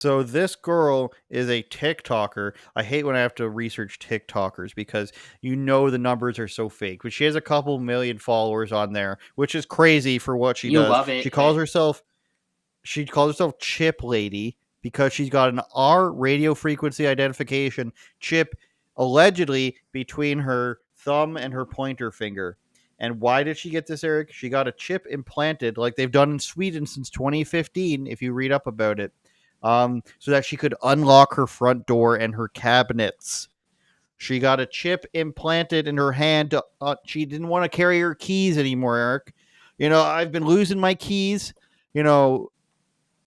So this girl is a TikToker. I hate when I have to research TikTokers because the numbers are so fake. But she has a couple million followers on there, which is crazy for what she You does. love it. She calls herself Chip Lady because she's got an R radio frequency identification chip allegedly between her thumb and her pointer finger. And why did she get this, Eric? She got a chip implanted like they've done in Sweden since 2015, if you read up about it, so that she could unlock her front door and her cabinets. She got a chip implanted in her hand. She didn't want to carry her keys anymore, Eric. I've been losing my keys. You know,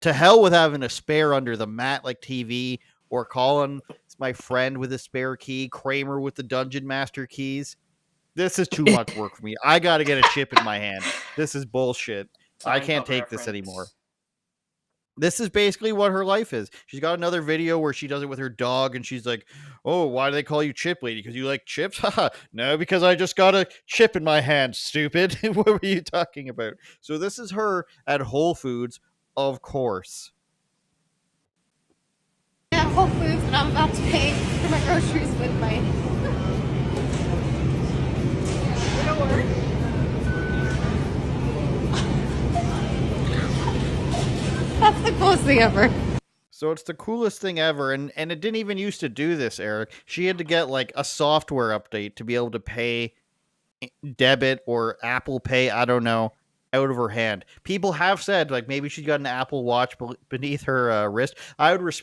to hell with having a spare under the mat like TV, or Colin, it's my friend with a spare key, Kramer with the Dungeon Master keys. This is too much work for me. I got to get a chip in my hand. This is bullshit. I can't take this anymore. This is basically what her life is. She's got another video where she does it with her dog, and she's like, "Oh, why do they call you Chip Lady? Because you like chips?" Haha. No, because I just got a chip in my hand, stupid. What were you talking about? So this is her at Whole Foods, of course. At Whole Foods, and I'm about to pay for my groceries with my... It'll work. That's the coolest thing ever. So it's the coolest thing ever, and it didn't even used to do this, Eric. She had to get like a software update to be able to pay debit or Apple Pay, I don't know, out of her hand. People have said like maybe she's got an Apple Watch beneath her wrist. I would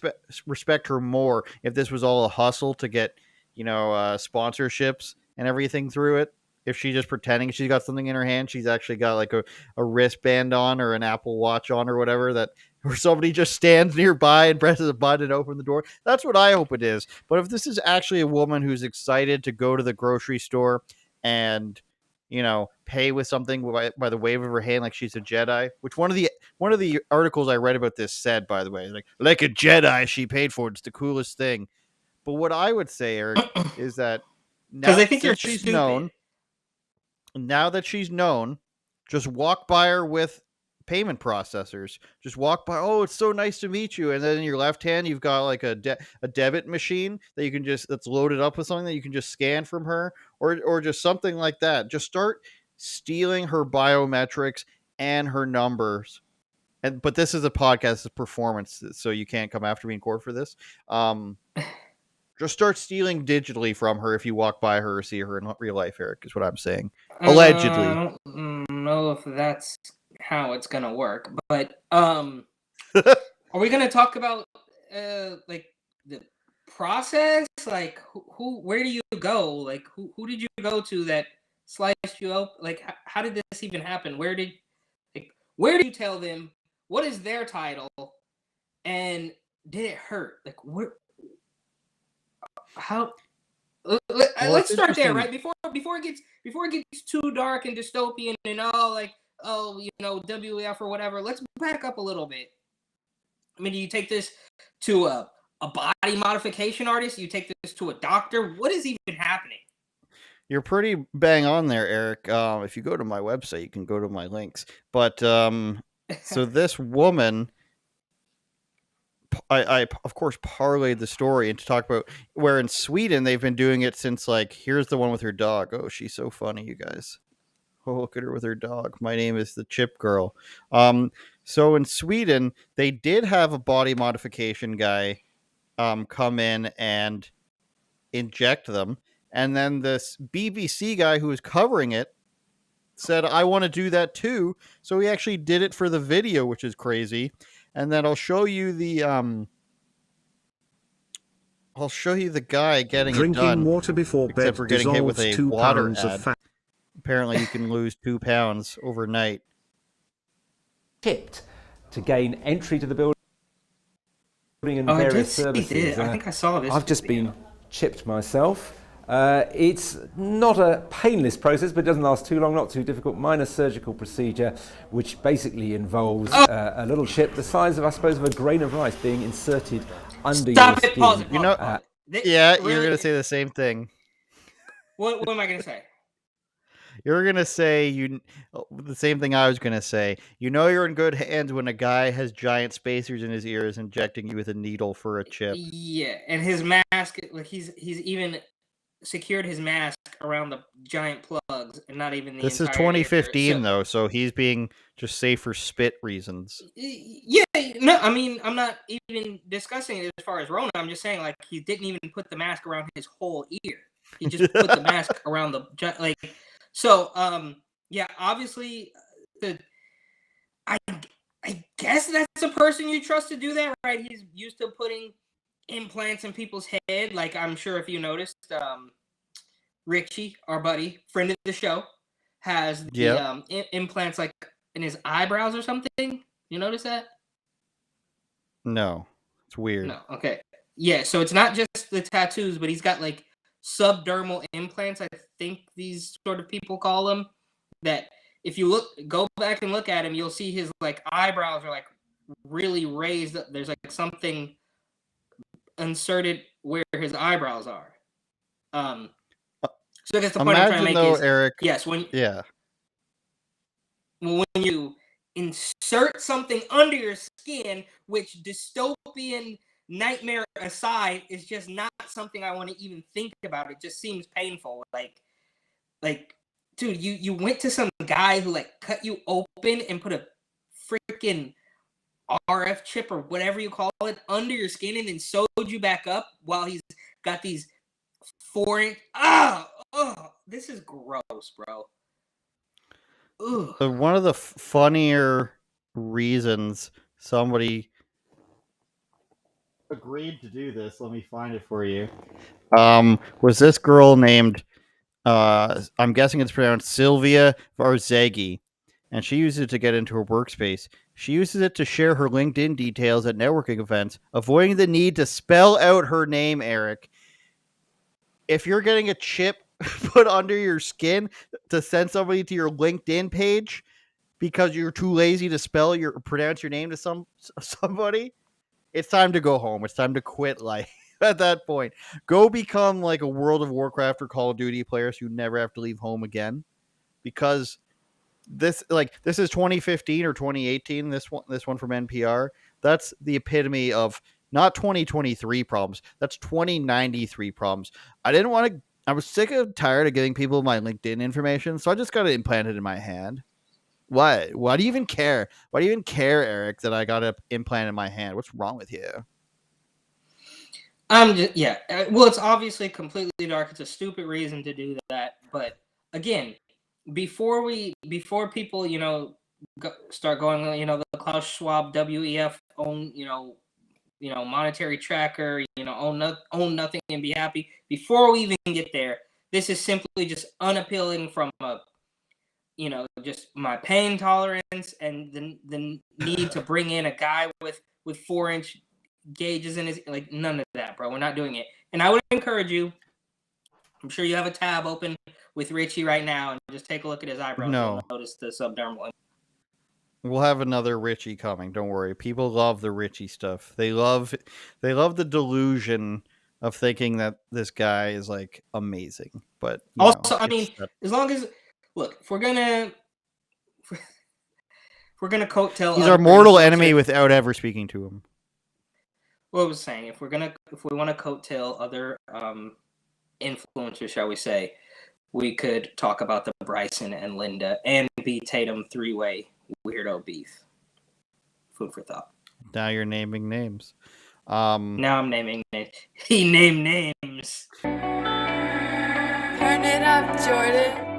respect her more if this was all a hustle to get sponsorships and everything through it. If she's just pretending she's got something in her hand, she's actually got like a wristband on or an Apple Watch on or whatever, that where somebody just stands nearby and presses a button and opens the door. That's what I hope it is. But if this is actually a woman who's excited to go to the grocery store and pay with something by the wave of her hand, like she's a Jedi, which one of the articles I read about this said, by the way, like a Jedi, she paid for it. It's the coolest thing. But what I would say, Eric, is that because I think she's known, just walk by her with payment processors. Just walk by. Oh, it's so nice to meet you. And then in your left hand, you've got like a debit machine that you can that's loaded up with something that you can just scan from her, or just something like that. Just start stealing her biometrics and her numbers. But this is a podcast, of performance, so you can't come after me in court for this. Just start stealing digitally from her if you walk by her or see her in real life, Eric, is what I'm saying. Allegedly. I don't know if that's how it's gonna work, but are we gonna talk about like the process? Like where do you go? Like who did you go to that sliced you up? Like how did this even happen? Where do you tell them? What is their title? And did it hurt? Like how? Let's start there, right? Before it gets too dark and dystopian and all like, oh, WEF or whatever. Let's back up a little bit. I mean, do you take this to a body modification artist? You take this to a doctor? What is even happening? You're pretty bang on there, Eric. If you go to my website, you can go to my links. But so this woman, I of course parlayed the story and to talk about where in Sweden they've been doing it since, like, here's the one with her dog. Oh, she's so funny, you guys. Oh, look at her with her dog. My name is the Chip Girl. So in Sweden, they did have a body modification guy come in and inject them. And then this BBC guy who was covering it said, I want to do that too. So he actually did it for the video, which is crazy. And then I'll show you the guy getting Drinking it done. Water before bed for getting hit with a 2 water pounds ad. of fat. Apparently you can lose 2 pounds overnight. Chipped to gain entry to the building and various services. I think I saw this. I've just been chipped myself. It's not a painless process, but it doesn't last too long, not too difficult. Minor surgical procedure, which basically involves a little chip the size of, I suppose, of a grain of rice being inserted under your skin. Pause. You're going to say the same thing. What am I going to say? You're gonna say the same thing I was gonna say. You know you're in good hands when a guy has giant spacers in his ears injecting you with a needle for a chip. Yeah, and his mask, like he's even secured his mask around the giant plugs and not even the This is entire ear. 2015 So though, so he's being just safe for spit reasons. yeah, no, I mean, I'm not even discussing it as far as Rona. I'm just saying, like, he didn't even put the mask around his whole ear. He just put the mask around like. So, yeah, obviously, the I I guess that's a person you trust to do that, right? He's used to putting implants in people's head. Like, I'm sure if you noticed, Richie, our buddy, friend of the show, has the Yep. implants like in his eyebrows or something. You notice that? No. It's weird. No. Okay. Yeah. So it's not just the tattoos, but he's got like subdermal implants. I think these sort of people call them. That if you go back and look at him, you'll see his like eyebrows are like really raised. There's like something inserted where his eyebrows are. So I guess the point I'm trying to Imagine make though, is Eric. yes, Yeah. when you insert something under your skin, which dystopian nightmare aside, is just not something I want to even think about. It just seems painful. Like, dude, you went to some guy who like cut you open and put a freaking RF chip or whatever you call it under your skin and then sewed you back up while he's got these 4-inch. This is gross, bro. Ugh. One of the funnier reasons somebody agreed to do this, let me find it for you, was this girl named, I'm guessing it's pronounced Sylvia Varzeghi, and she uses it to get into her workspace. She uses it to share her LinkedIn details at networking events, avoiding the need to spell out her name, Eric. If you're getting a chip put under your skin to send somebody to your LinkedIn page because you're too lazy to pronounce your name to somebody, it's time to go home. It's time to quit life at that point. Go become like a World of Warcraft or Call of Duty player so you never have to leave home again. Because this is 2015 or 2018. This one from NPR. That's the epitome of not 2023 problems. That's 2093 problems. I was sick and tired of giving people my LinkedIn information, so I just got it implanted in my hand. What? Why do you even care? Why do you even care, Eric, that I got an implant in my hand? What's wrong with you? I'm just well, it's obviously completely dark. It's a stupid reason to do that. But again, before people, start going, the Klaus Schwab WEF own, monetary tracker, own nothing and be happy. Before we even get there, this is simply just unappealing from just my pain tolerance and the need to bring in a guy with 4-inch gauges in his, like, none of that, bro. We're not doing it. And I would encourage you, I'm sure you have a tab open with Richie right now, and just take a look at his eyebrows. No. You'll notice the subdermal. We'll have another Richie coming. Don't worry. People love the Richie stuff. They love the delusion of thinking that this guy is like amazing. But also, I mean, as long as if we're gonna coattail, he's our mortal enemy without ever speaking to him. What I was saying, if we want to coattail other influencers, shall we say, we could talk about the Bryson and Linda and B Tatum 3-way weirdo beef. Food for thought. Now you're naming names. Now I'm naming names. He named names. Turn it up, Jordan.